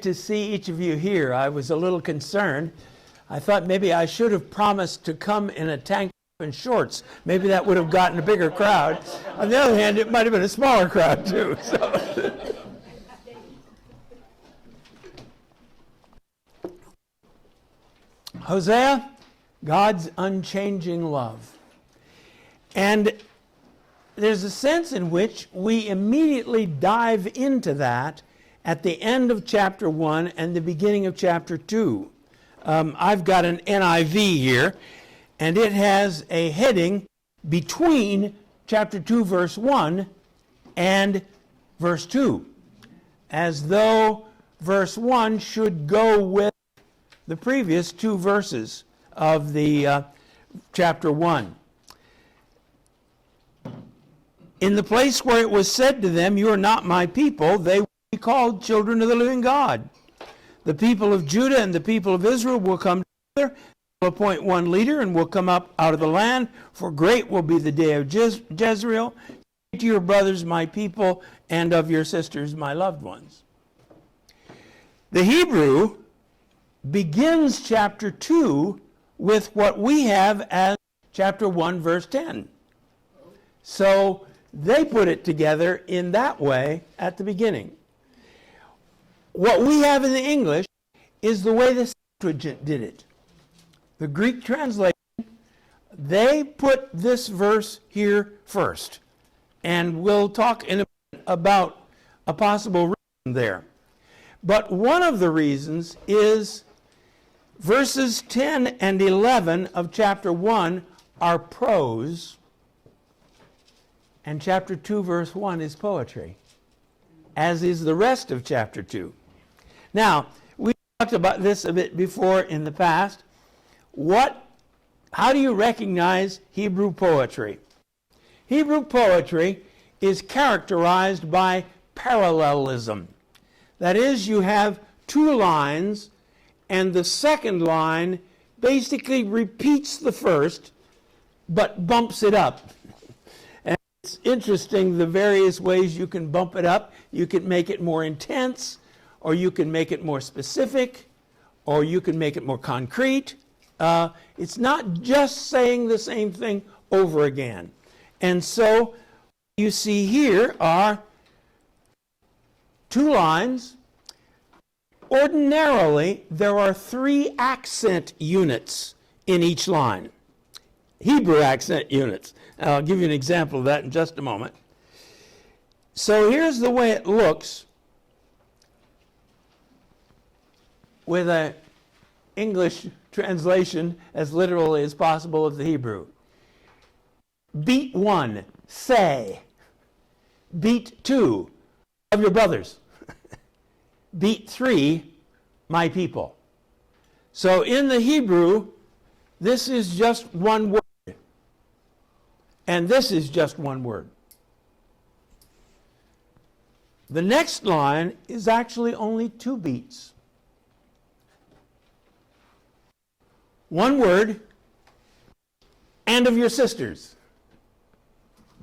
to see each of you here. I was a little concerned. I thought maybe I should have promised to come in a tank top and shorts. Maybe that would have gotten a bigger crowd. On the other hand, it might have been a smaller crowd too. So. Hosea, God's unchanging love. And there's a sense in which we immediately dive into that at the end of chapter 1 and the beginning of chapter 2. I've got an NIV here, and it has a heading between chapter 2, verse 1 and verse 2, as though verse 1 should go with the previous 2 verses of the chapter 1. In the place where it was said to them, "You are not my people," they will be called children of the living God. The people of Judah and the people of Israel will come together, will appoint one leader, and will come up out of the land, for great will be the day of Jezreel. Say to your brothers, my people, and of your sisters, my loved ones. The Hebrew begins chapter 2 with what we have as chapter 1, verse 10. So they put it together in that way at the beginning. What we have in the English is the way the Septuagint did it. The Greek translation, they put this verse here first. And we'll talk in a minute about a possible reason there. But one of the reasons is verses 10 and 11 of chapter 1 are prose, and chapter 2, verse 1 is poetry, as is the rest of chapter 2. Now, we talked about this a bit before in the past. How do you recognize Hebrew poetry? Hebrew poetry is characterized by parallelism. That is, you have 2 lines, and the second line basically repeats the first, but bumps it up. And it's interesting the various ways you can bump it up. You can make it more intense, or you can make it more specific, or you can make it more concrete. It's not just saying the same thing over again. And so you see here are 2 lines. Ordinarily, there are 3 accent units in each line. Hebrew accent units. I'll give you an example of that in just a moment. So here's the way it looks with an English translation as literally as possible of the Hebrew. Beat 1, say. Beat 2, of your brothers. Beat 3, my people. So in the Hebrew, this is just one word. And this is just one word. The next line is actually only 2 beats. One word, and of your sisters,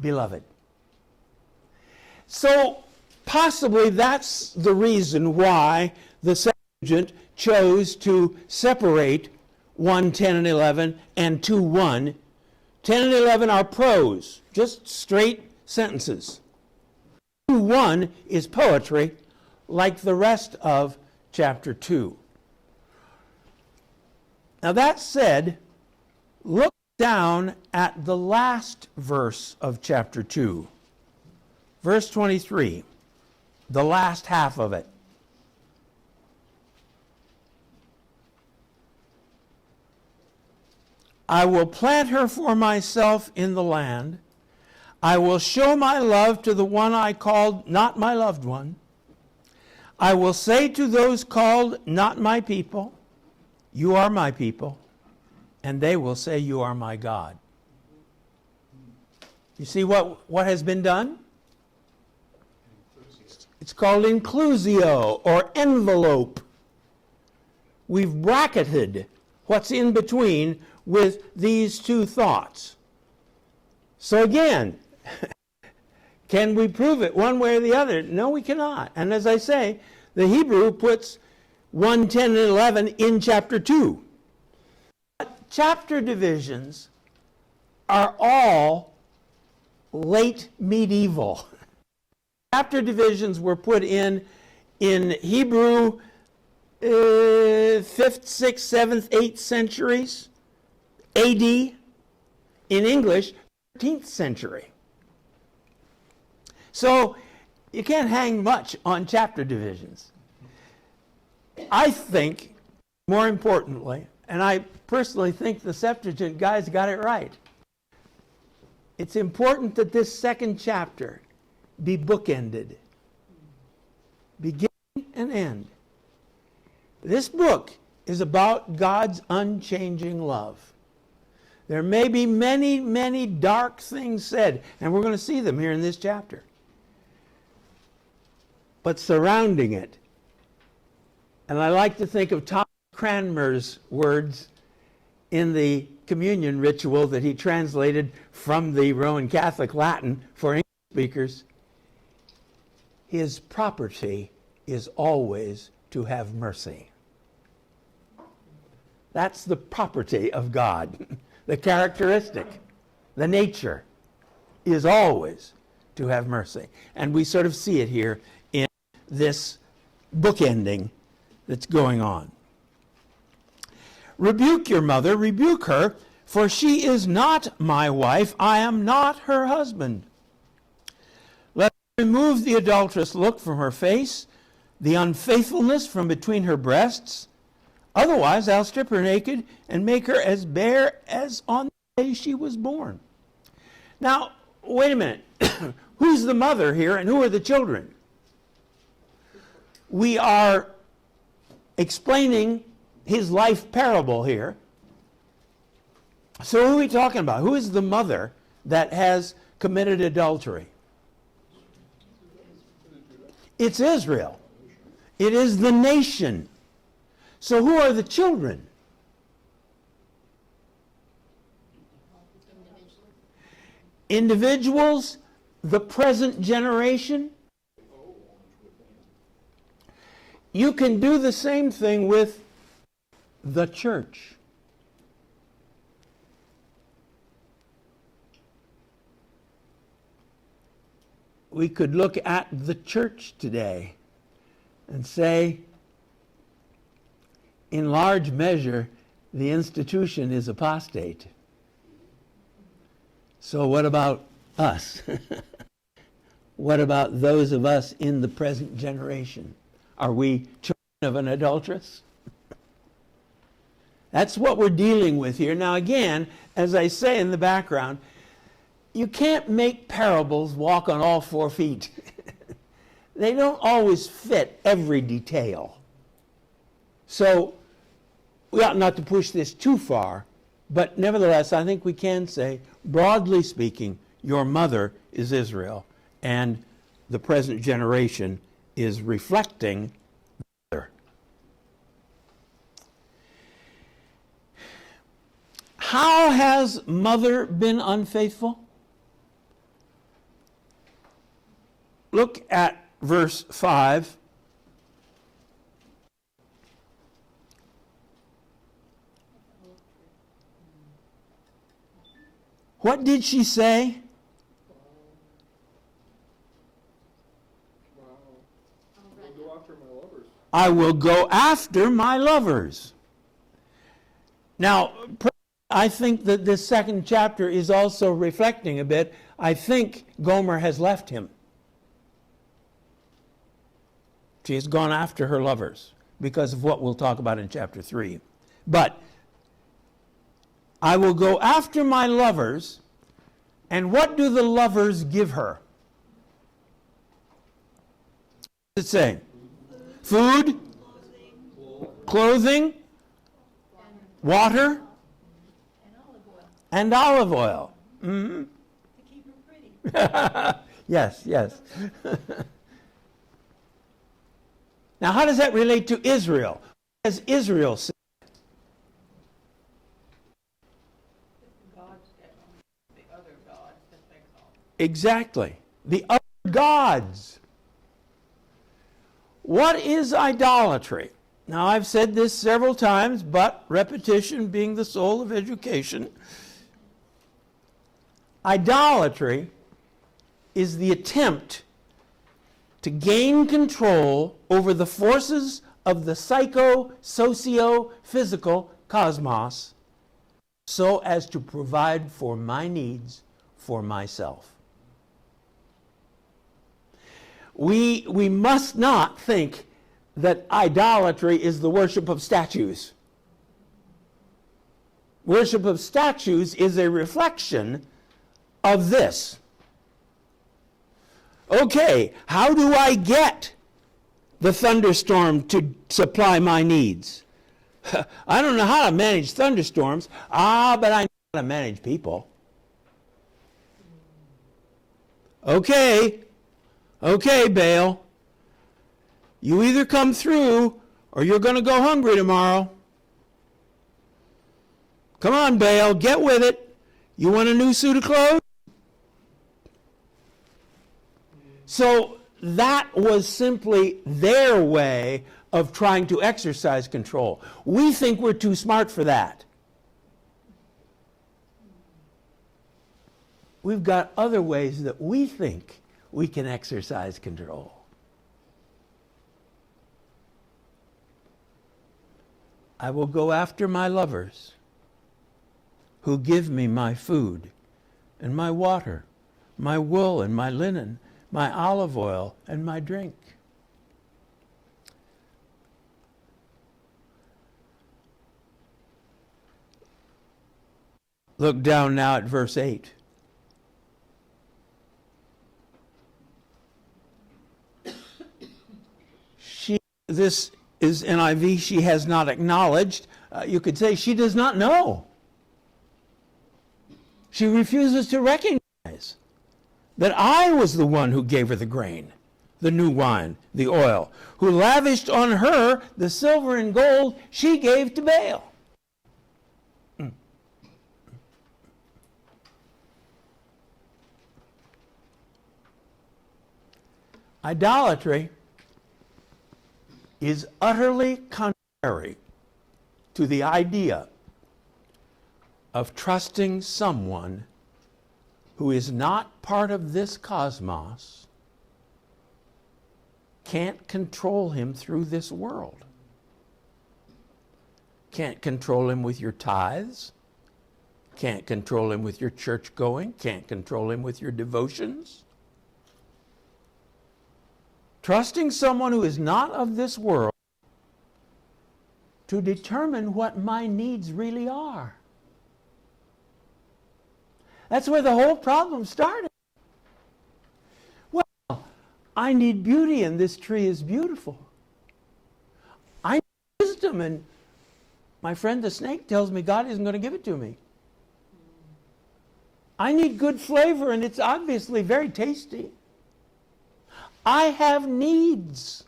beloved. So possibly that's the reason why the Septuagint chose to separate 1, 10, and 11 and 2, 1. 10 and 11 are prose, just straight sentences. 2, 1 is poetry, like the rest of chapter 2. Now that said, look down at the last verse of chapter 2, verse 23, the last half of it. I will plant her for myself in the land. I will show my love to the one I called not my loved one. I will say to those called not my people, you are my people, and they will say you are my God. You see what has been done? It's called inclusio, or envelope. We've bracketed what's in between with these 2 thoughts. So again, can we prove it one way or the other? No, we cannot. And as I say, the Hebrew puts 1, 10, and 11 in chapter 2. But chapter divisions are all late medieval. Chapter divisions were put in Hebrew 5th, 6th, 7th, 8th centuries AD. In English, 13th century. So you can't hang much on chapter divisions. I think, more importantly, and I personally think the Septuagint guys got it right, it's important that this second chapter be bookended. Beginning and end. This book is about God's unchanging love. There may be many, many dark things said, and we're going to see them here in this chapter. But surrounding it, and I like to think of Thomas Cranmer's words in the communion ritual that he translated from the Roman Catholic Latin for English speakers. His property is always to have mercy. That's the property of God. The characteristic, the nature, is always to have mercy. And we sort of see it here in this bookending that's going on. Rebuke your mother, rebuke her, for she is not my wife, I am not her husband. Let her remove the adulterous look from her face, the unfaithfulness from between her breasts. Otherwise, I'll strip her naked and make her as bare as on the day she was born. Now, wait a minute. Who's the mother here and who are the children? We are explaining his life parable here. So who are we talking about? Who is the mother that has committed adultery? It's Israel. It is the nation. So who are the children? Individuals, the present generation. You can do the same thing with the church. We could look at the church today and say, in large measure, the institution is apostate. So what about us? What about those of us in the present generation? Are we children of an adulteress? That's what we're dealing with here. Now again, as I say in the background, you can't make parables walk on all 4 feet. They don't always fit every detail. So we ought not to push this too far, but nevertheless, I think we can say, broadly speaking, your mother is Israel, and the present generation is reflecting her. How has mother been unfaithful? Look at verse 5. What did she say? I will go after my lovers. Now, I think that this second chapter is also reflecting a bit. I think Gomer has left him. She has gone after her lovers because of what we'll talk about in chapter 3. But I will go after my lovers, and what do the lovers give her? What does it say? Food, clothing, water, and olive oil. Mm-hmm. To keep her pretty. Yes, yes. Now, how does that relate to Israel? What has Israel said? The other gods that they call. Exactly. The other gods. What is idolatry? Now, I've said this several times, but repetition being the soul of education. Idolatry is the attempt to gain control over the forces of the socio-physical cosmos so as to provide for my needs for myself. We must not think that idolatry is the worship of statues. Worship of statues is a reflection of this. Okay, how do I get the thunderstorm to supply my needs? I don't know how to manage thunderstorms. But I know how to manage people. Okay, Baal. You either come through or you're going to go hungry tomorrow. Come on, Baal, get with it. You want a new suit of clothes? So that was simply their way of trying to exercise control. We think we're too smart for that. We've got other ways that we think we can exercise control. I will go after my lovers who give me my food and my water, my wool and my linen, my olive oil and my drink. Look down now at verse 8. This is NIV, she has not acknowledged. You could say she does not know. She refuses to recognize that I was the one who gave her the grain, the new wine, the oil, who lavished on her the silver and gold she gave to Baal. Idolatry is utterly contrary to the idea of trusting someone who is not part of this cosmos, can't control him through this world. Can't control him with your tithes, can't control him with your church going, can't control him with your devotions. Trusting someone who is not of this world to determine what my needs really are. That's where the whole problem started. Well, I need beauty and this tree is beautiful. I need wisdom and my friend the snake tells me God isn't going to give it to me. I need good flavor and it's obviously very tasty. I have needs.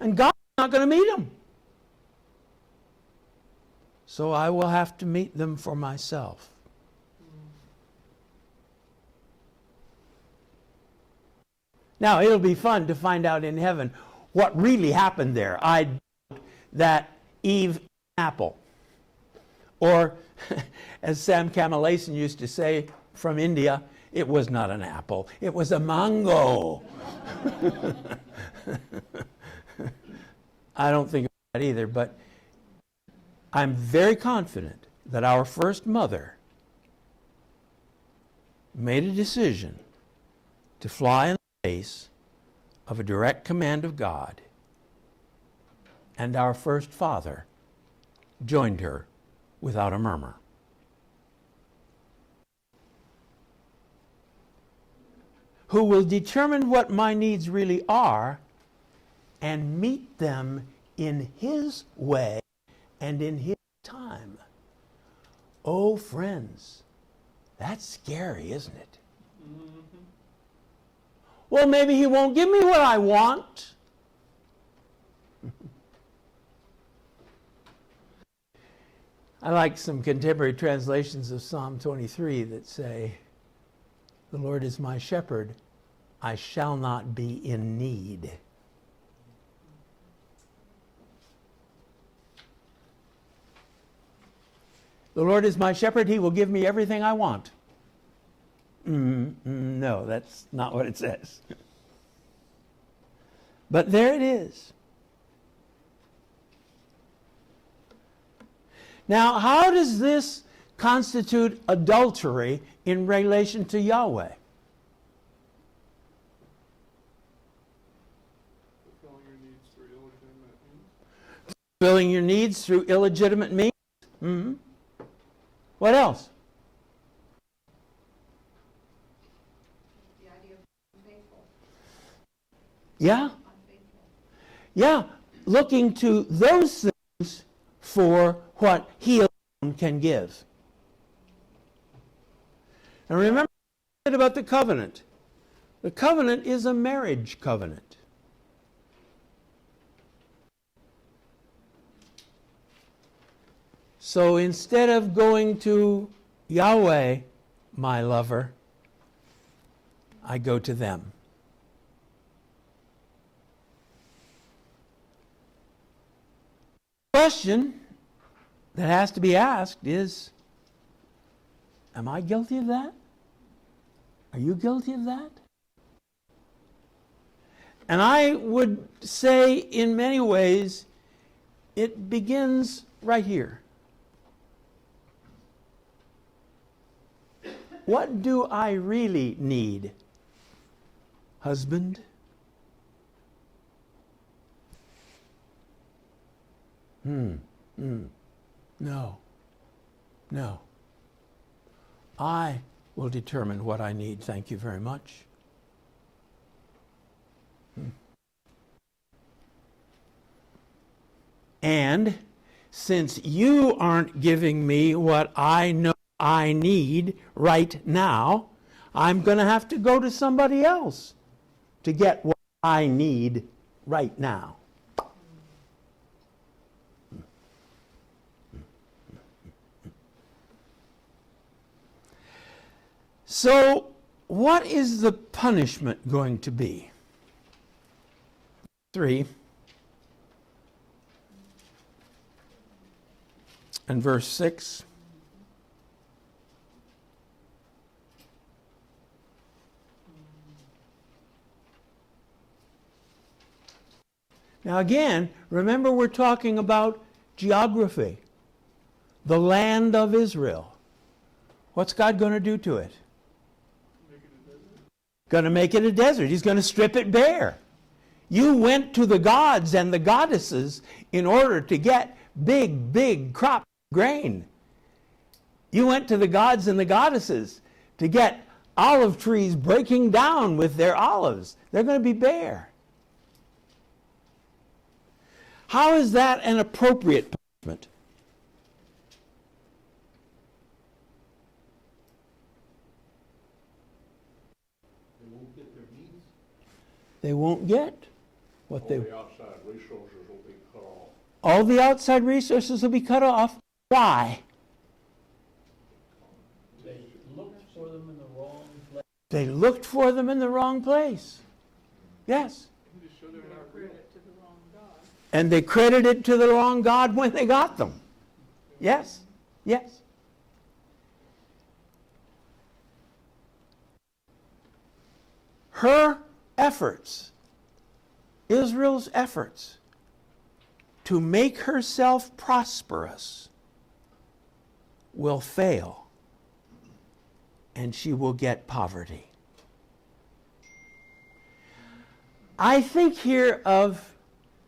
And God's not going to meet them. So I will have to meet them for myself. Now, it'll be fun to find out in heaven what really happened there. I doubt that Eve ate an apple. Or, as Sam Kamalason used to say from India, it was not an apple, it was a mango. I don't think of that either, but I'm very confident that our first mother made a decision to fly in the face of a direct command of God, and our first father joined her without a murmur. Who will determine what my needs really are and meet them in His way and in His time. Oh, friends, that's scary, isn't it? Mm-hmm. Well, maybe He won't give me what I want. I like some contemporary translations of Psalm 23 that say, "The Lord is my shepherd, I shall not be in need." The Lord is my shepherd, he will give me everything I want. No, that's not what it says. But there it is. Now, how does this constitute adultery in relation to Yahweh? Fulfilling your needs through illegitimate means. Mm-hmm. What else? The idea of faithful. Yeah? Unfaithful. Yeah. Looking to those things for what he alone can give. And remember about the covenant. The covenant is a marriage covenant. So instead of going to Yahweh, my lover, I go to them. The question that has to be asked is, am I guilty of that? Are you guilty of that? And I would say in many ways, it begins right here. What do I really need? Husband? No. No. I will determine what I need. Thank you very much. And since you aren't giving me what I know I need right now, I'm going to have to go to somebody else to get what I need right now. So, what is the punishment going to be? 3 and verse 6. Now again, remember we're talking about geography, the land of Israel. What's God going to do to it? Going to make it a desert. He's going to strip it bare. You went to the gods and the goddesses in order to get big crop grain. You went to the gods and the goddesses to get olive trees breaking down with their olives. They're going to be bare. How is that an appropriate punishment? They won't get their needs. They won't get what they... All the outside resources will be cut off. All the outside resources will be cut off. Why? They looked for them in the wrong place. They looked for them in the wrong place. Yes. Credit to the wrong God. And they credited to the wrong God when they got them. Yes. Yes. Her efforts, Israel's efforts, to make herself prosperous will fail, and she will get poverty. I think here of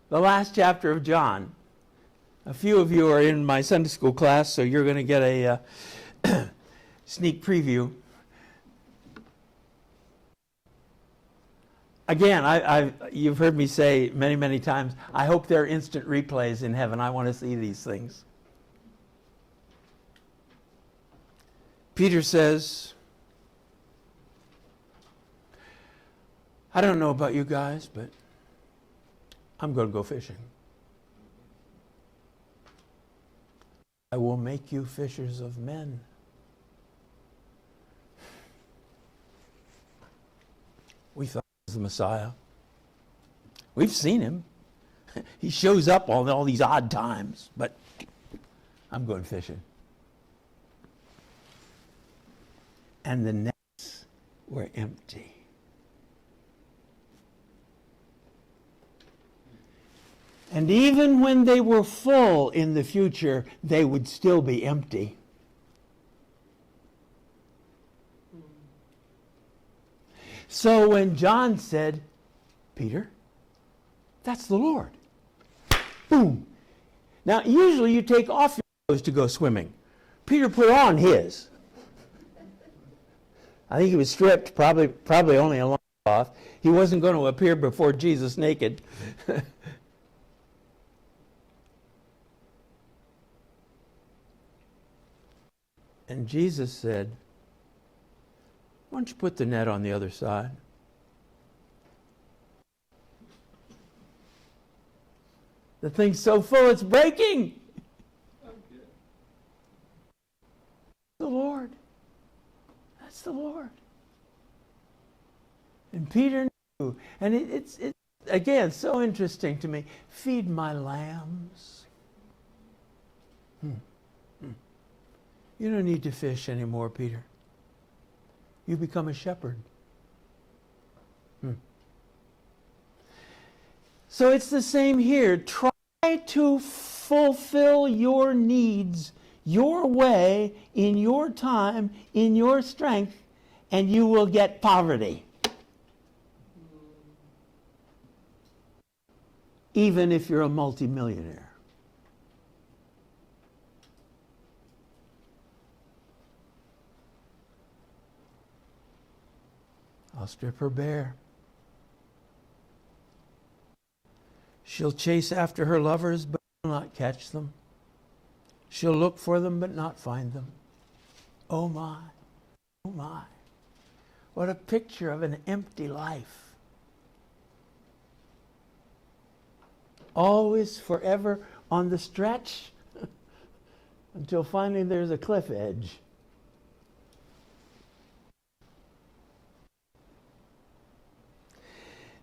the last chapter of John. A few of you are in my Sunday school class, so you're going to get a sneak preview. Again, you've heard me say many times, I hope there are instant replays in heaven. I want to see these things. Peter says, I don't know about you guys, but I'm going to go fishing. I will make you fishers of men. We thought he was the Messiah. We've seen him. He shows up all these odd times, but I'm going fishing. and the nets were empty. And even when they were full in the future, they would still be empty. So when John said, Peter, that's the Lord. Boom. Now, usually you take off your clothes to go swimming. Peter put on his. I think he was stripped, probably only a loincloth. He wasn't going to appear before Jesus naked. And Jesus said, why don't you put the net on the other side? The thing's so full it's breaking. The Lord. That's the Lord. And Peter knew. And it's again so interesting to me. Feed my lambs. You don't need to fish anymore, Peter. You become a shepherd. So it's the same here. Try to fulfill your needs your way, in your time, in your strength, and you will get poverty. Even if you're a multimillionaire. I'll strip her bare. She'll chase after her lovers, but will not catch them. She'll look for them, but not find them. Oh my, oh my. What a picture of an empty life. Always, forever on the stretch until finally there's a cliff edge.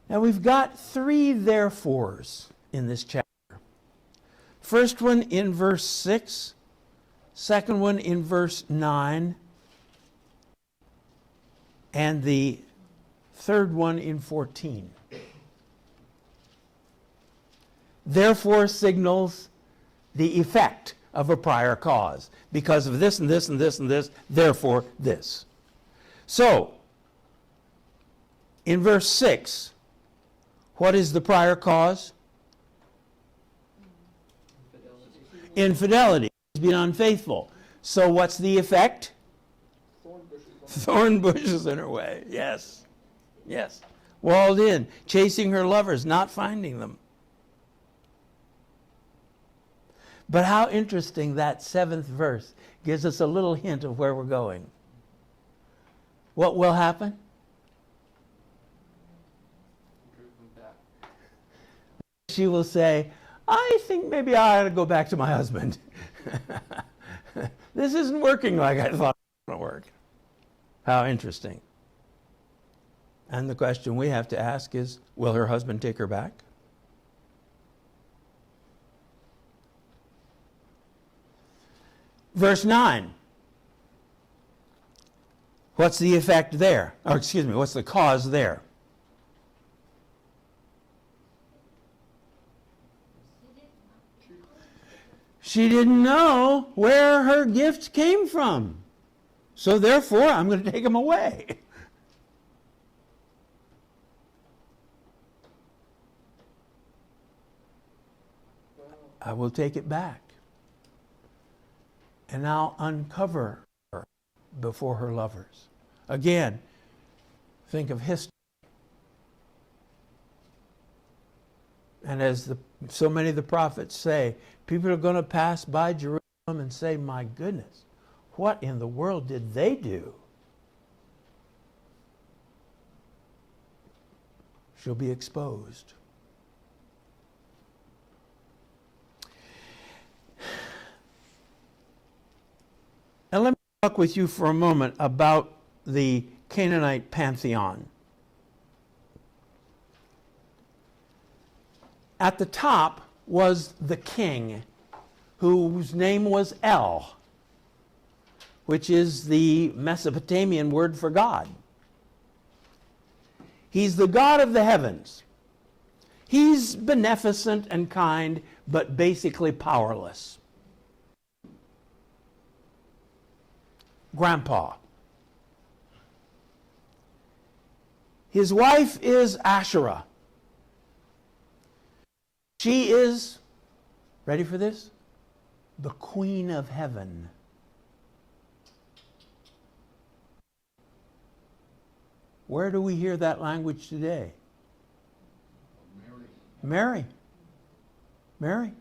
Now we've got three therefores in this chapter. First one in verse 6, second one in verse 9, and the third one in 14. Therefore signals the effect of a prior cause. Because of this and this and this and this, therefore this. So, in verse 6, what is the prior cause? Infidelity. He's been unfaithful. So what's the effect? Thorn bushes in her way. Yes. Yes. Walled in, chasing her lovers, not finding them. But how interesting that 7th verse gives us a little hint of where we're going. What will happen? She will say, I think maybe I ought to go back to my husband. This isn't working like I thought it was going to work. How interesting. And the question we have to ask is, will her husband take her back? Verse 9. What's the effect there? Or excuse me, what's the cause there? She didn't know where her gifts came from. So therefore, I'm going to take them away. I will take it back. And I'll uncover her before her lovers. Again, think of history. And as so many of the prophets say, people are going to pass by Jerusalem and say, my goodness, what in the world did they do? She'll be exposed. And let me talk with you for a moment about the Canaanite pantheon. At the top was the king, whose name was El. which is the Mesopotamian word for God. He's the God of the heavens. He's beneficent and kind, but basically powerless. Grandpa. His wife is Asherah. She is, ready for this? The Queen of Heaven. Where do we hear that language today? Mary. Mary.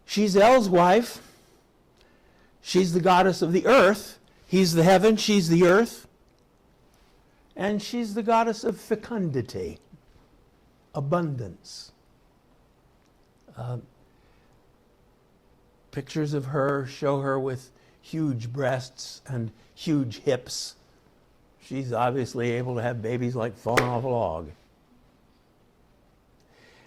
She's El's wife. She's the goddess of the earth. He's the heaven, she's the earth. And she's the goddess of fecundity, abundance. Pictures of her show her with huge breasts and huge hips. She's obviously able to have babies like falling off a log.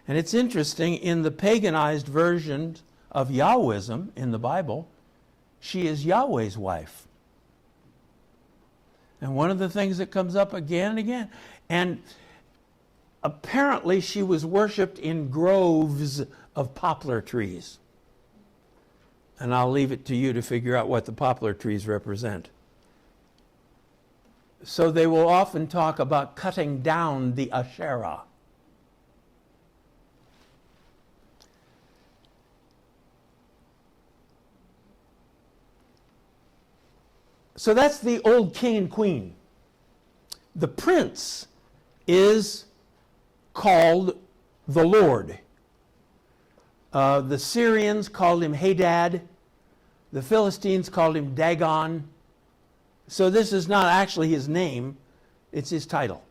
And it's interesting, in the paganized version of Yahwism in the Bible, she is Yahweh's wife. And one of the things that comes up again and again, and apparently she was worshipped in groves of poplar trees. And I'll leave it to you to figure out what the poplar trees represent. So they will often talk about cutting down the Asherah. So that's the old king and queen. The prince is called the Lord. The Syrians called him Hadad. The Philistines called him Dagon. So this is not actually his name, it's his title.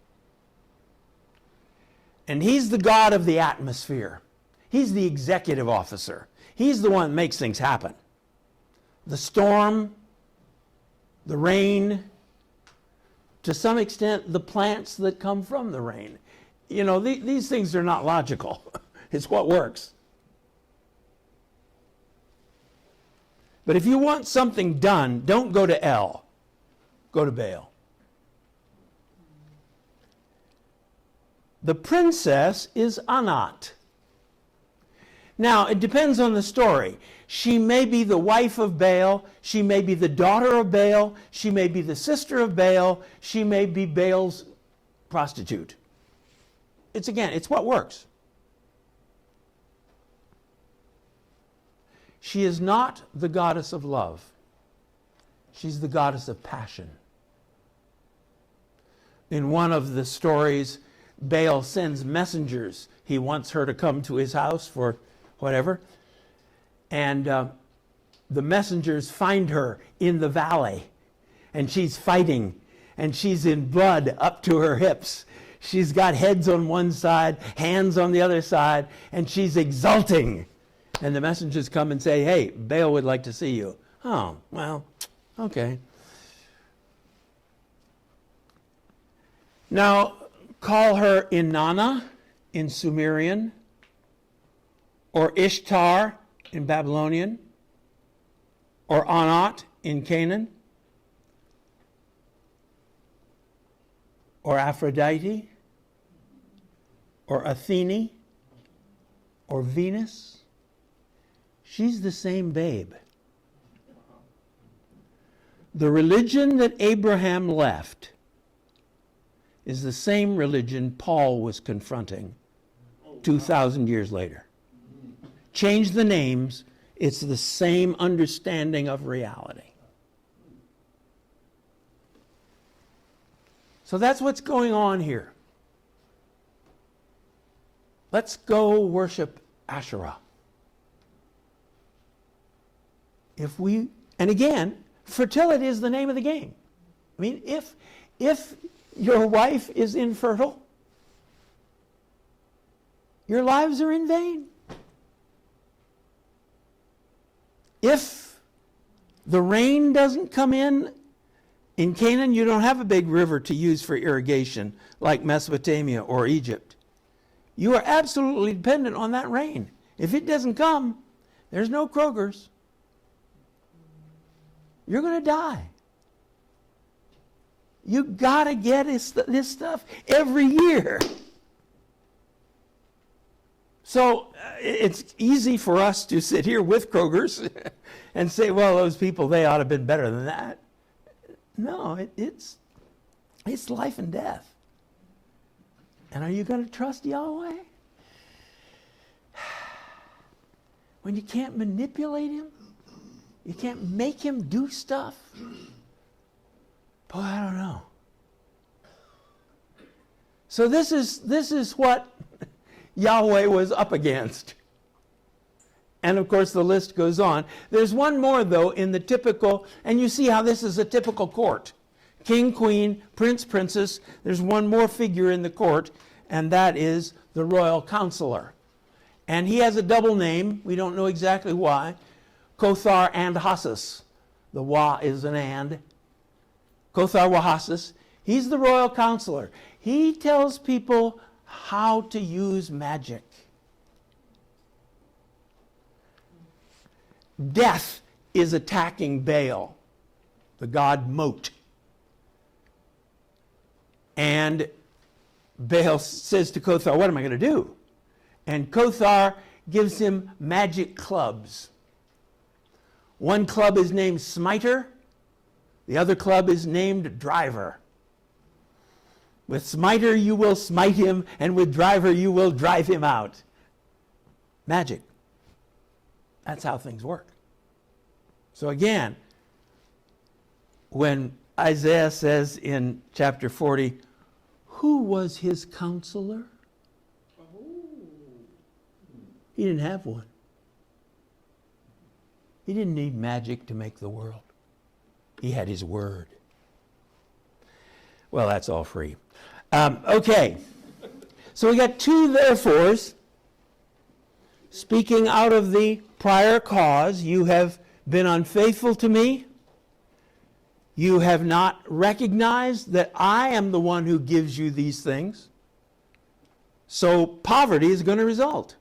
And he's the god of the atmosphere. He's the executive officer. He's the one that makes things happen. The storm, the rain, to some extent, the plants that come from the rain. You know, these things are not logical. It's what works. But if you want something done, don't go to El. Go to Baal. The princess is Anat. Now, it depends on the story. She may be the wife of Baal. She may be the daughter of Baal. She may be the sister of Baal. She may be Baal's prostitute. It's what works. She is not the goddess of love. She's the goddess of passion. In one of the stories, Baal sends messengers. He wants her to come to his house for whatever. And the messengers find her in the valley. And she's fighting. And she's in blood up to her hips. She's got heads on one side, hands on the other side. And she's exulting. And the messengers come and say, hey, Baal would like to see you. Oh, well, okay. Now, call her Inanna in Sumerian, or Ishtar in Babylonian, or Anat in Canaan, or Aphrodite, or Athene, or Venus. She's the same babe. The religion that Abraham left is the same religion Paul was confronting 2,000 years later. Change the names, it's the same understanding of reality. So that's what's going on here. Let's go worship Asherah. And again, fertility is the name of the game. I mean, if your wife is infertile, your lives are in vain. If the rain doesn't come in Canaan, you don't have a big river to use for irrigation like Mesopotamia or Egypt. You are absolutely dependent on that rain. If it doesn't come, there's no Kroger's. You're going to die. You got to get this stuff every year. So it's easy for us to sit here with Kroger's and say, well, those people, they ought to have been better than that. No, it's life and death. And are you going to trust Yahweh? When you can't manipulate him, you can't make him do stuff. Boy, I don't know. So this is what Yahweh was up against. And of course the list goes on. There's one more though in the typical, and you see how this is a typical court. King, queen, prince, princess. There's one more figure in the court, and that is the royal counselor. And he has a double name. We don't know exactly why. Kothar and Hassas. The Wa is an and. Kothar Wahasas. He's the royal counselor. He tells people how to use magic. Death is attacking Baal, the god Mot. And Baal says to Kothar, what am I going to do? And Kothar gives him magic clubs. One club is named Smiter. The other club is named Driver. With Smiter you will smite him, and with Driver you will drive him out. Magic. That's how things work. So again, when Isaiah says in chapter 40, who was his counselor? He didn't have one. He didn't need magic to make the world. He had his word. Well, that's all free. Okay. So we got two therefores. Speaking out of the prior cause, you have been unfaithful to me. You have not recognized that I am the one who gives you these things. So poverty is going to result.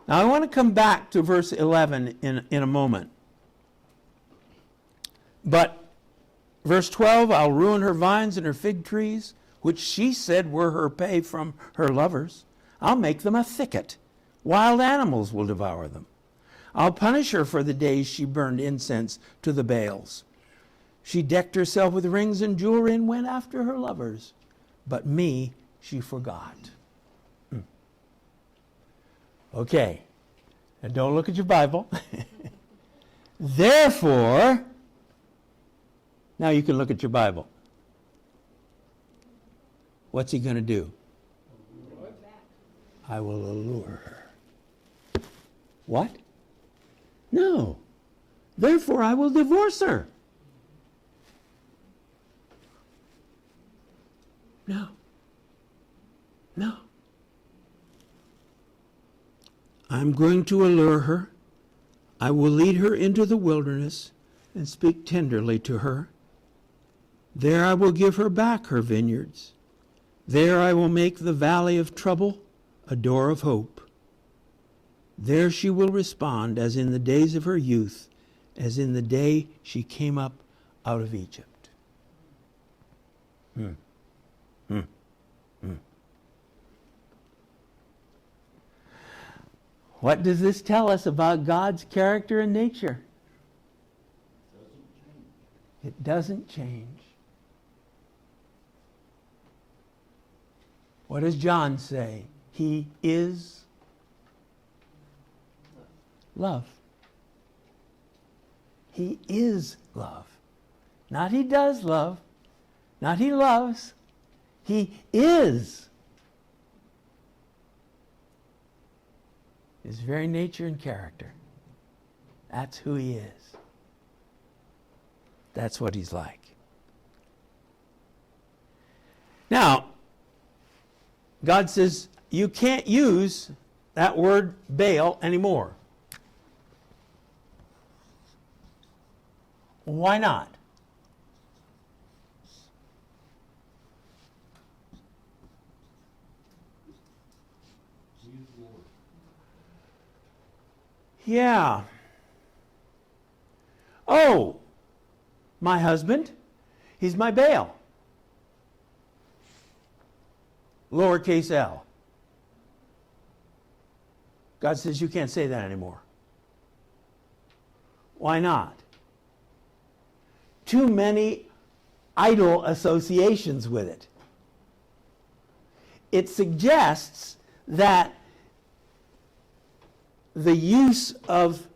Now I want to come back to verse 11 in a moment. But verse 12, I'll ruin her vines and her fig trees, which she said were her pay from her lovers. I'll make them a thicket. Wild animals will devour them. I'll punish her for the days she burned incense to the Baals. She decked herself with rings and jewelry and went after her lovers. But me she forgot. Okay. And don't look at your Bible. Therefore, now you can look at your Bible. What's he going to do? I will allure her. What? No. Therefore, I will divorce her. No. No. I'm going to allure her. I will lead her into the wilderness and speak tenderly to her. There I will give her back her vineyards. There I will make the valley of trouble a door of hope. There she will respond as in the days of her youth, as in the day she came up out of Egypt. What does this tell us about God's character and nature? It doesn't change. What does John say? He is love. He is love. Not he does love. Not he loves. He is. His very nature and character. That's who he is. That's what he's like. Now, God says you can't use that word Baal anymore. Why not? Yeah. Oh, my husband, he's my Baal. Lowercase l. God says you can't say that anymore. Why not? Too many idol associations with it. It suggests that the use of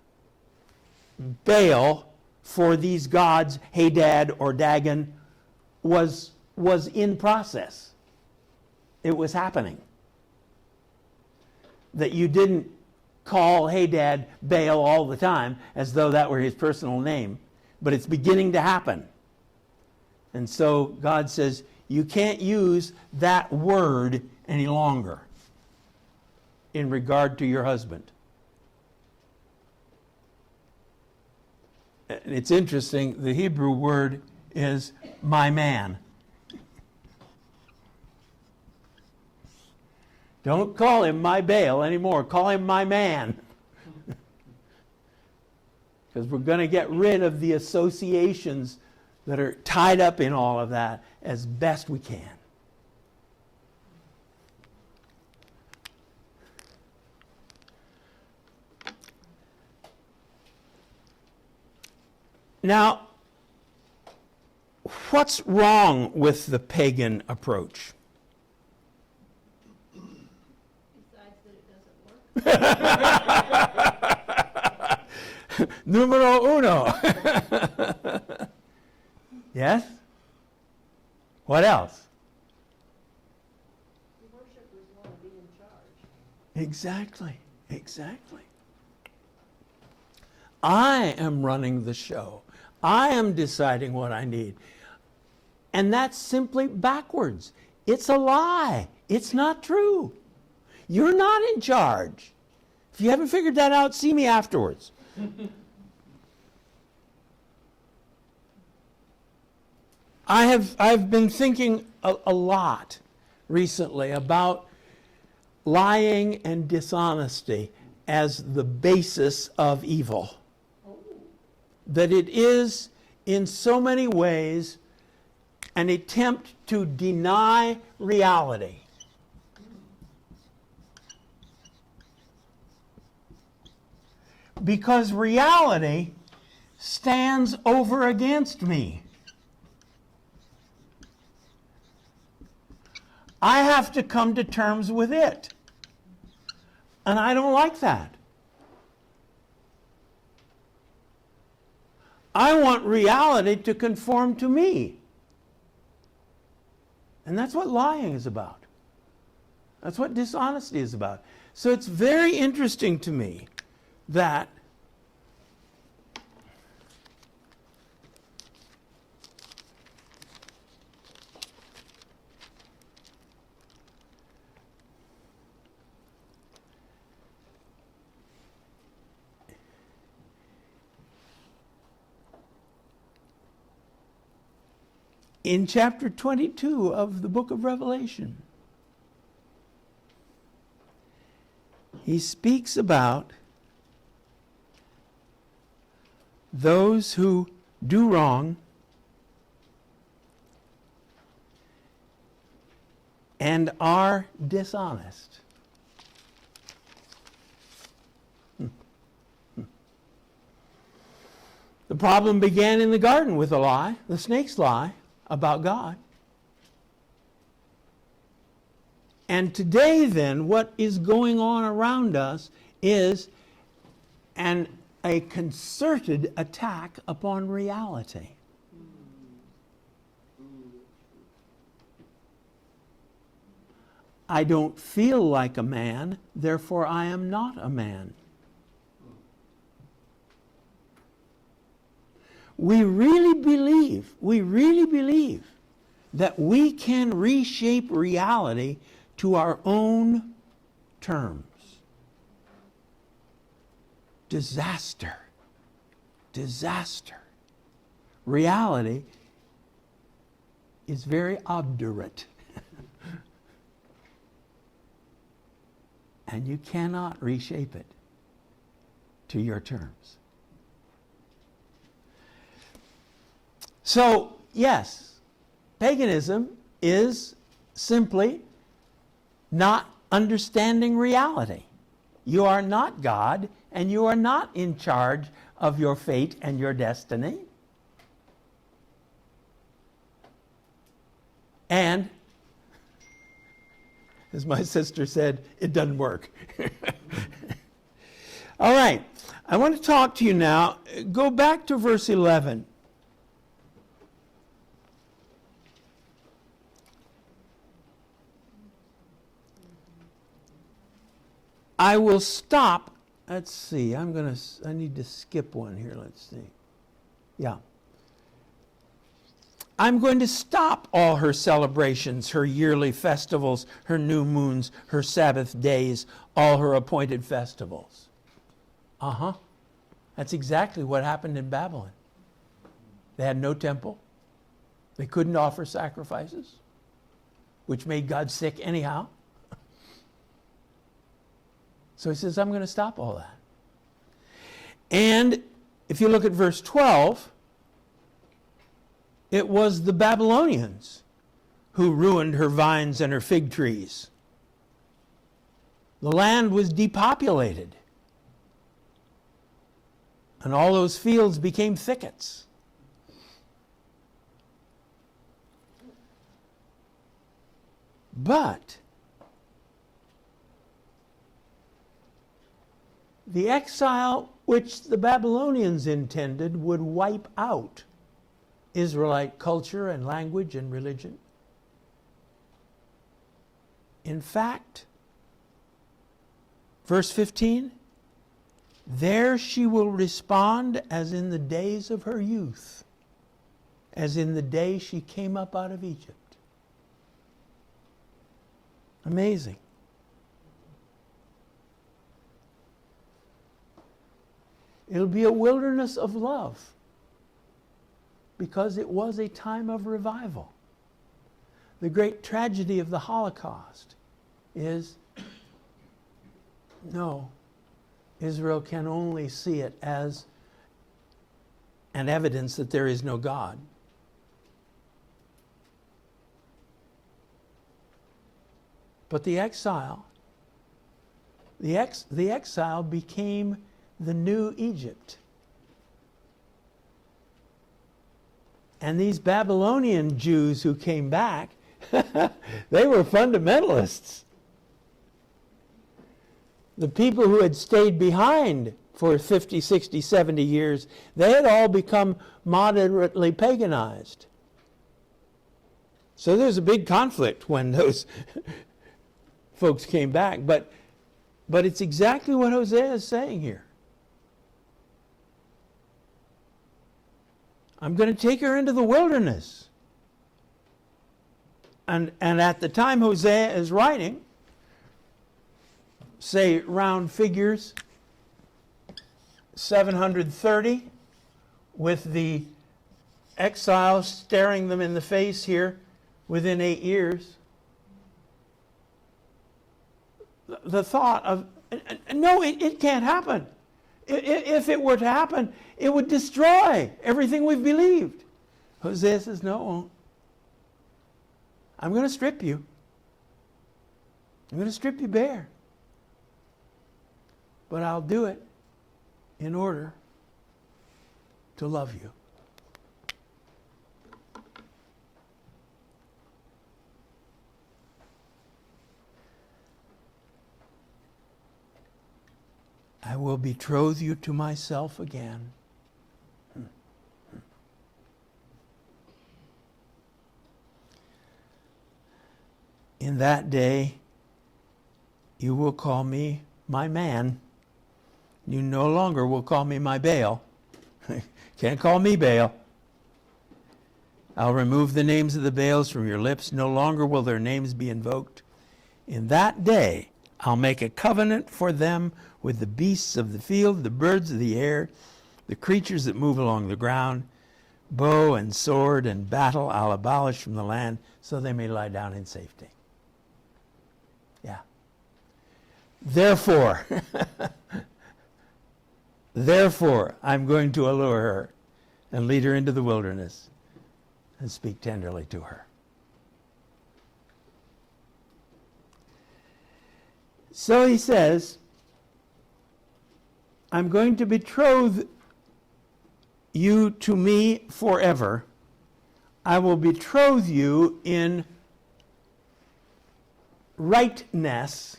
Baal for these gods, Hadad or Dagon, was in process. It was happening. That you didn't call Hadad Baal all the time as though that were his personal name, but it's beginning to happen. And so God says, you can't use that word any longer in regard to your husband. It's interesting, the Hebrew word is my man. Don't call him my Baal anymore. Call him my man. Because we're going to get rid of the associations that are tied up in all of that as best we can. Now, what's wrong with the pagan approach? Besides that it doesn't work. Numero uno. Yes? What else? The worshipers want to be in charge. Exactly. I am running the show. I am deciding what I need. And that's simply backwards. It's a lie. It's not true. You're not in charge. If you haven't figured that out, see me afterwards. I've been thinking a lot recently about lying and dishonesty as the basis of evil. That it is, in so many ways, an attempt to deny reality. Because reality stands over against me. I have to come to terms with it. And I don't like that. I want reality to conform to me. And that's what lying is about. That's what dishonesty is about. So it's very interesting to me that in chapter 22 of the book of Revelation, he speaks about those who do wrong and are dishonest. The problem began in the garden with a lie, the snake's lie about God. And today, then, what is going on around us is a concerted attack upon reality. I don't feel like a man, therefore I am not a man. We really believe that we can reshape reality to our own terms. Disaster. Reality is very obdurate. And you cannot reshape it to your terms. So, yes, paganism is simply not understanding reality. You are not God, and you are not in charge of your fate and your destiny. And, as my sister said, it doesn't work. All right, I want to talk to you now. Go back to verse 11. I will stop. Let's see. I need to skip one here. Let's see. Yeah. I'm going to stop all her celebrations, her yearly festivals, her new moons, her Sabbath days, all her appointed festivals. That's exactly what happened in Babylon. They had no temple. They couldn't offer sacrifices, which made God sick anyhow. So he says, I'm going to stop all that. And if you look at verse 12, it was the Babylonians who ruined her vines and her fig trees. The land was depopulated. And all those fields became thickets. But the exile which the Babylonians intended would wipe out Israelite culture and language and religion. In fact, verse 15, there she will respond as in the days of her youth, as in the day she came up out of Egypt. Amazing. It'll be a wilderness of love because it was a time of revival. The great tragedy of the Holocaust is, no, Israel can only see it as an evidence that there is no God. But the exile became the new Egypt. And these Babylonian Jews who came back, they were fundamentalists. The people who had stayed behind for 50, 60, 70 years, they had all become moderately paganized. So there's a big conflict when those folks came back. But it's exactly what Hosea is saying here. I'm going to take her into the wilderness. And at the time Hosea is writing, say round figures 730, with the exiles staring them in the face here within 8 years. The thought of, no, it can't happen. If it were to happen, it would destroy everything we've believed. Hosea says, no, it won't. I'm going to strip you. I'm going to strip you bare. But I'll do it in order to love you. I will betroth you to myself again. In that day, you will call me my man. You no longer will call me my Baal. Can't call me Baal. I'll remove the names of the Baals from your lips. No longer will their names be invoked. In that day, I'll make a covenant for them with the beasts of the field, the birds of the air, the creatures that move along the ground. Bow and sword and battle I'll abolish from the land, so they may lie down in safety. Yeah. Therefore, Therefore, I'm going to allure her and lead her into the wilderness and speak tenderly to her. So he says, I'm going to betroth you to me forever. I will betroth you in rightness.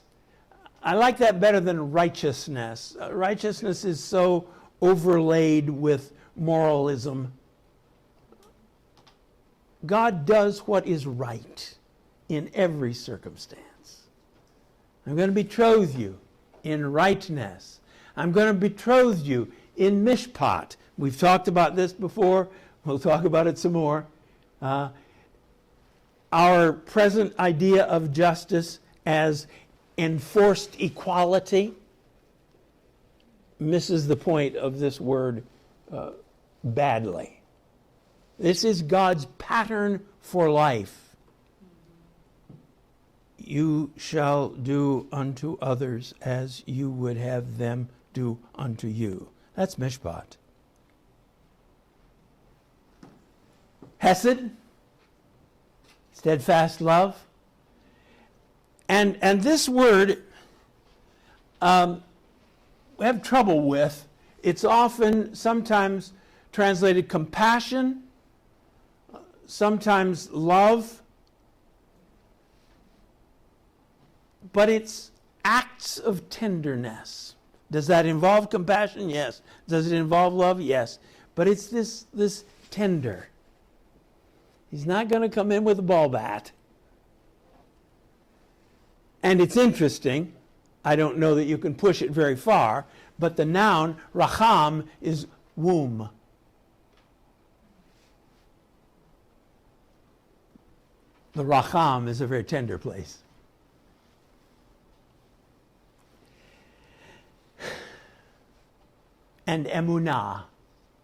I like that better than righteousness. Righteousness is so overlaid with moralism. God does what is right in every circumstance. I'm going to betroth you in rightness. I'm going to betroth you in mishpat. We've talked about this before. We'll talk about it some more. Our present idea of justice as enforced equality misses the point of this word badly. This is God's pattern for life. You shall do unto others as you would have them do unto you. That's mishpat. Hesed, steadfast love. And this word we have trouble with. It's often, sometimes translated compassion, sometimes love, but it's acts of tenderness. Does that involve compassion? Yes. Does it involve love? Yes. But it's this tender. He's not going to come in with a ball bat. And it's interesting, I don't know that you can push it very far, but the noun, racham, is womb. The racham is a very tender place. And emunah,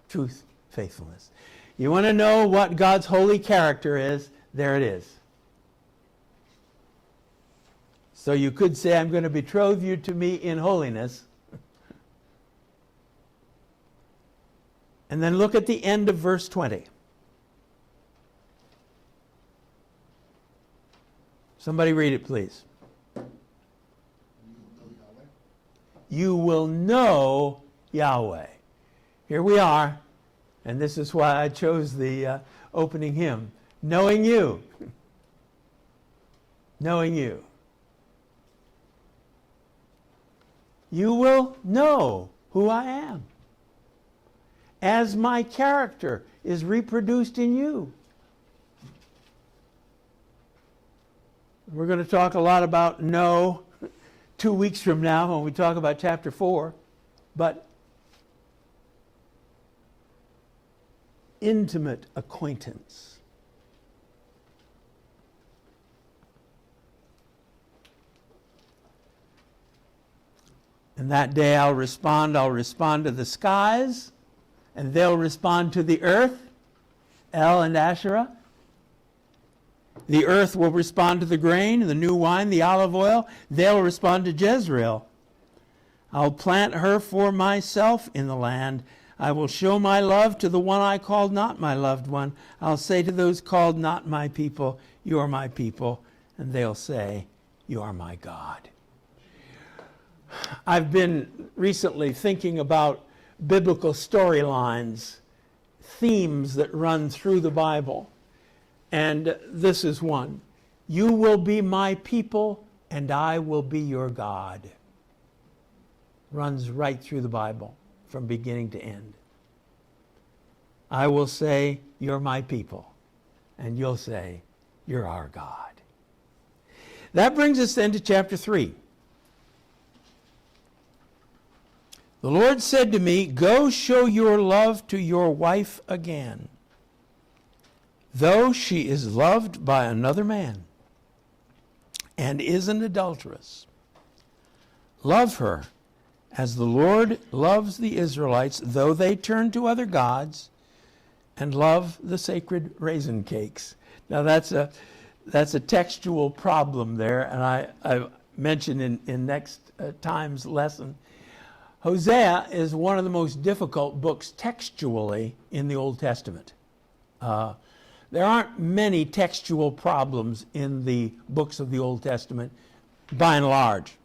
truth, faithfulness. You want to know what God's holy character is? There it is. So you could say, I'm going to betroth you to me in holiness. And then look at the end of verse 20. Somebody read it, please. You will know Yahweh. Here we are, and this is why I chose the opening hymn. Knowing you. Knowing you. You will know who I am as my character is reproduced in you. We're going to talk a lot about know 2 weeks from now when we talk about chapter 4, but intimate acquaintance. And that day I'll respond to the skies, and they'll respond to the earth, El and Asherah. The earth will respond to the grain, the new wine, the olive oil. They'll respond to Jezreel. I'll plant her for myself in the land. I will show my love to the one I called not my loved one. I'll say to those called not my people, you are my people. And they'll say, you are my God. I've been recently thinking about biblical storylines, themes that run through the Bible. And this is one. You will be my people, and I will be your God. Runs right through the Bible, from beginning to end. I will say, you're my people, and you'll say, you're our God. That brings us then to chapter 3. The Lord said to me, go show your love to your wife again, though she is loved by another man and is an adulteress. Love her as the Lord loves the Israelites, though they turn to other gods and love the sacred raisin cakes. Now that's a textual problem there, and I mentioned in next time's lesson. Hosea is one of the most difficult books textually in the Old Testament. There aren't many textual problems in the books of the Old Testament, by and large.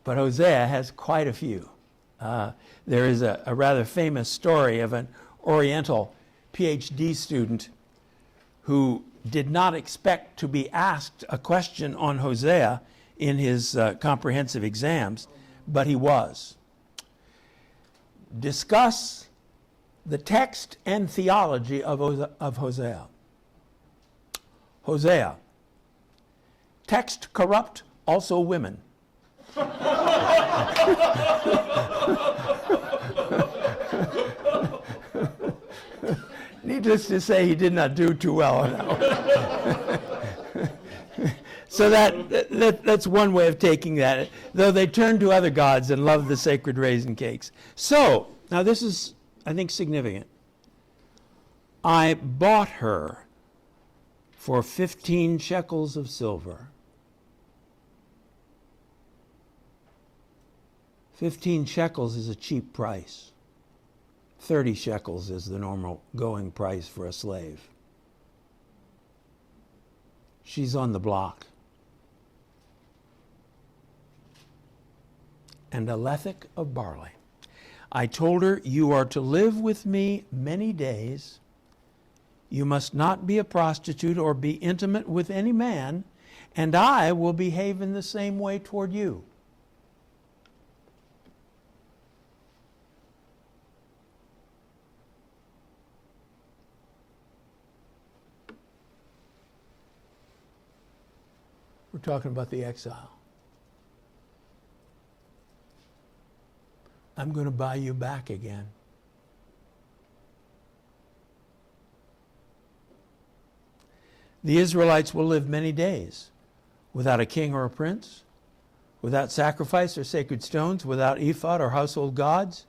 But Hosea has quite a few. There is a rather famous story of an Oriental PhD student who did not expect to be asked a question on Hosea in his comprehensive exams, but he was. Discuss the text and theology of Hosea. Hosea, text corrupt, also women. Needless to say, he did not do too well on that one. So that's one way of taking that, though they turned to other gods and loved the sacred raisin cakes. So, now this is, I think, significant. I bought her for 15 shekels of silver. 15 shekels is a cheap price. 30 shekels is the normal going price for a slave. She's on the block. And a lethek of barley. I told her, you are to live with me many days. You must not be a prostitute or be intimate with any man, and I will behave in the same way toward you. We're talking about the exile. I'm going to buy you back again. The Israelites will live many days without a king or a prince, without sacrifice or sacred stones, without ephod or household gods.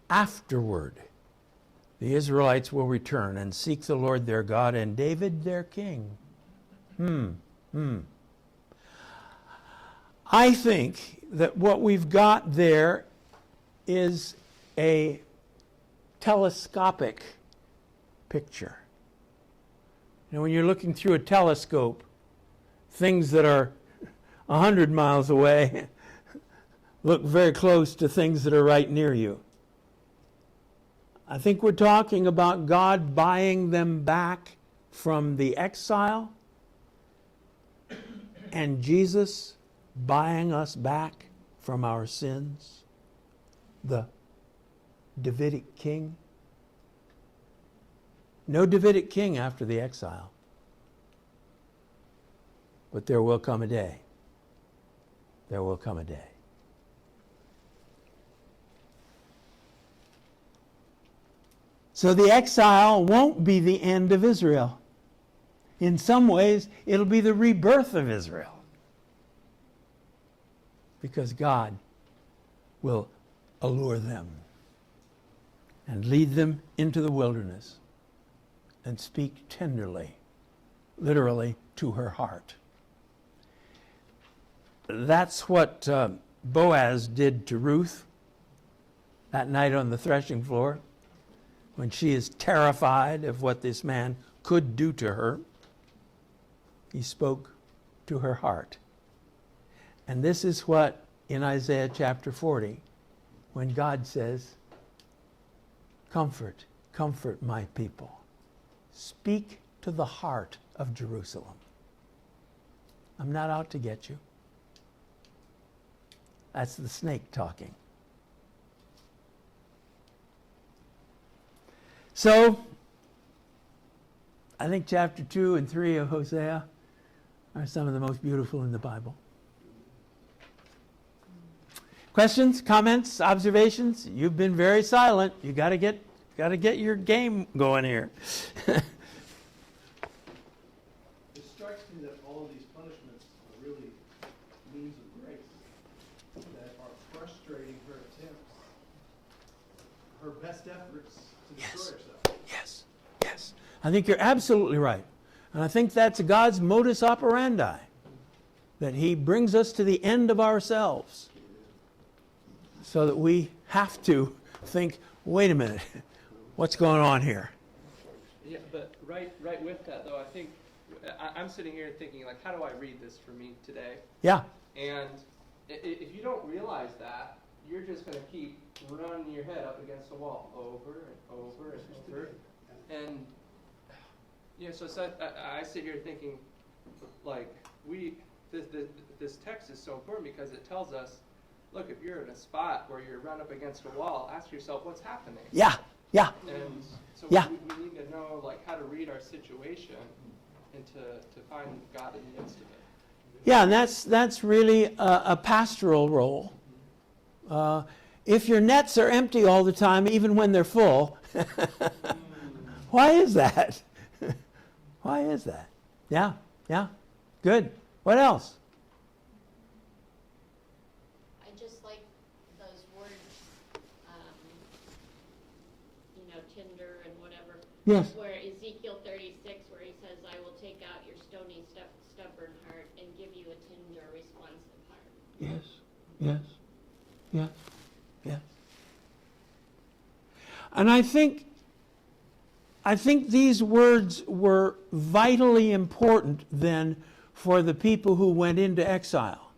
Afterward, the Israelites will return and seek the Lord their God and David their king. I think that what we've got there is a telescopic picture. You know, when you're looking through a telescope, things that are 100 miles away look very close to things that are right near you. I think we're talking about God buying them back from the exile and Jesus buying us back from our sins, the Davidic king. No Davidic king after the exile. But there will come a day. There will come a day. So the exile won't be the end of Israel. In some ways, it'll be the rebirth of Israel. Because God will allure them and lead them into the wilderness and speak tenderly, literally, to her heart. That's what Boaz did to Ruth that night on the threshing floor when she is terrified of what this man could do to her. He spoke to her heart. And this is what in Isaiah chapter 40, when God says, comfort, comfort my people. Speak to the heart of Jerusalem. I'm not out to get you. That's the snake talking. So, I think chapter 2 and 3 of Hosea are some of the most beautiful in the Bible. Questions, comments, observations? You've been very silent. You got to get your game going here. It strikes me that all of these punishments are really means of grace that are frustrating her attempts, her best efforts to destroy herself. Yes, yes. I think you're absolutely right. And I think that's God's modus operandi, that he brings us to the end of ourselves. so that we have to think, wait a minute, what's going on here? Yeah, but right with that though, I think I'm sitting here thinking like, how do I read this for me today? Yeah, And if you don't realize that, you're just going to keep running your head up against the wall over and over and over. And so I sit here thinking, like this text is so important because it tells us, look, if you're in a spot where you're run up against a wall, ask yourself what's happening. yeah, yeah. And so Yeah. we need to know like how to read our situation and to find God in the midst of it. Yeah, and that's really a pastoral role. If your nets are empty all the time, even when they're full, why is that? Why is that? Yeah, yeah, good. What else? I just like those words, tinder and whatever. Yes. Where Ezekiel 36, where he says, I will take out your stony, stubborn heart and give you a tender, responsive heart. Yes, yes, yes, yes. And I think these words were vitally important then for the people who went into exile.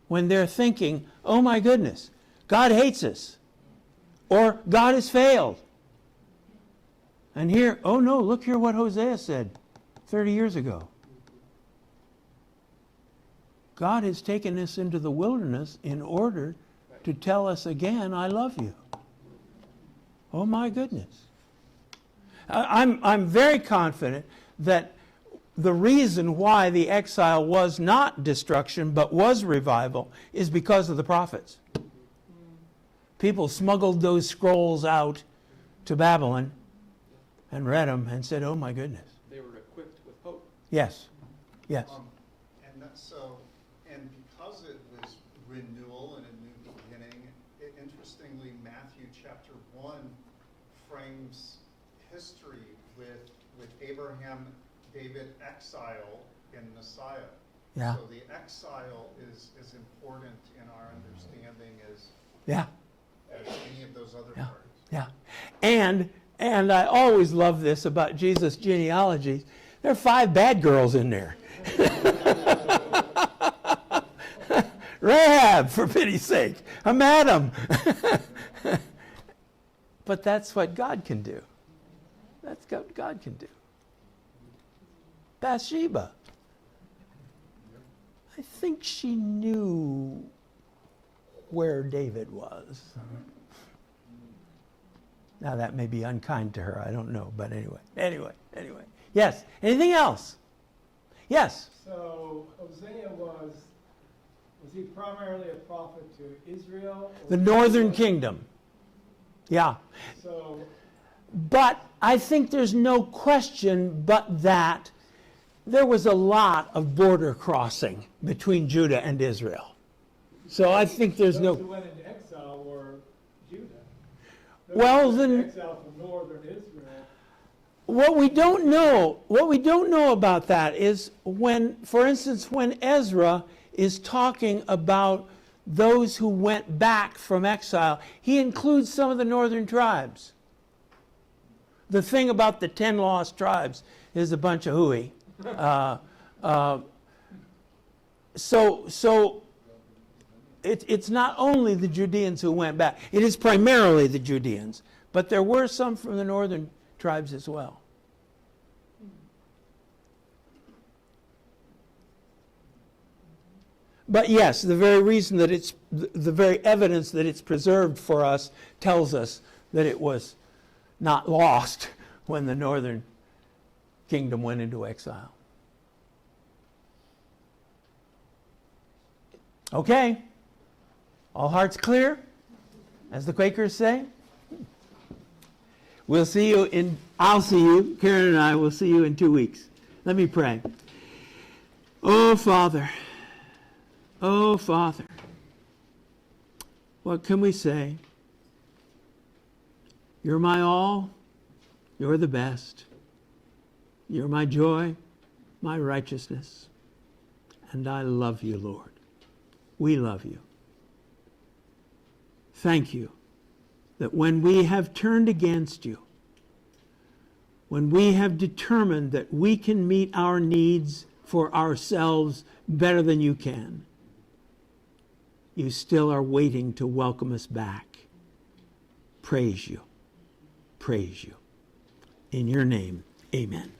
When they're thinking, oh my goodness, God hates us, or God has failed. And here, oh no, look here what Hosea said 30 years ago. God has taken us into the wilderness in order to tell us again, I love you. Oh my goodness. I'm very confident that the reason why the exile was not destruction but was revival is because of the prophets. People smuggled those scrolls out to Babylon and read them and said, oh my goodness. They were equipped with hope. Yes, yes. And that's so, and because it was renewal and a new beginning, interestingly, Matthew chapter 1 frames history with Abraham, David, exile, and Messiah. Yeah. So the exile is as important in our understanding as Yeah, any of those other yeah, parts. yeah. And I always love this about Jesus' genealogy. There are 5 bad girls in there. Rahab, for pity's sake. A madam. But that's what God can do. That's what God can do. Bathsheba. I think she knew where David was. Now that may be unkind to her, I don't know, but anyway. Yes, anything else? Yes. So Hosea was he primarily a prophet to Israel? Or The northern kingdom. Yeah. So, But I think there's no question but that there was a lot of border crossing between Judah and Israel. So I think there's those who no... went into exile were Judah. Those Well, who went into then- exile from northern Israel. What we don't know about that is when, for instance, when Ezra is talking about those who went back from exile, he includes some of the northern tribes. The thing about the 10 lost tribes is a bunch of hooey. So it's not only the Judeans who went back. It is primarily the Judeans, but there were some from the northern tribes as well. But yes, the very reason that the very evidence that it's preserved for us tells us that it was not lost when the northern kingdom went into exile. Okay. All hearts clear, as the Quakers say? I'll see you, Karen and I will see you in 2 weeks. Let me pray. Oh, Father, what can we say? You're my all, you're the best. You're my joy, my righteousness, and I love you, Lord. We love you. thank you that when we have turned against you, when we have determined that we can meet our needs for ourselves better than you can, you still are waiting to welcome us back. Praise you. Praise you. In your name, amen.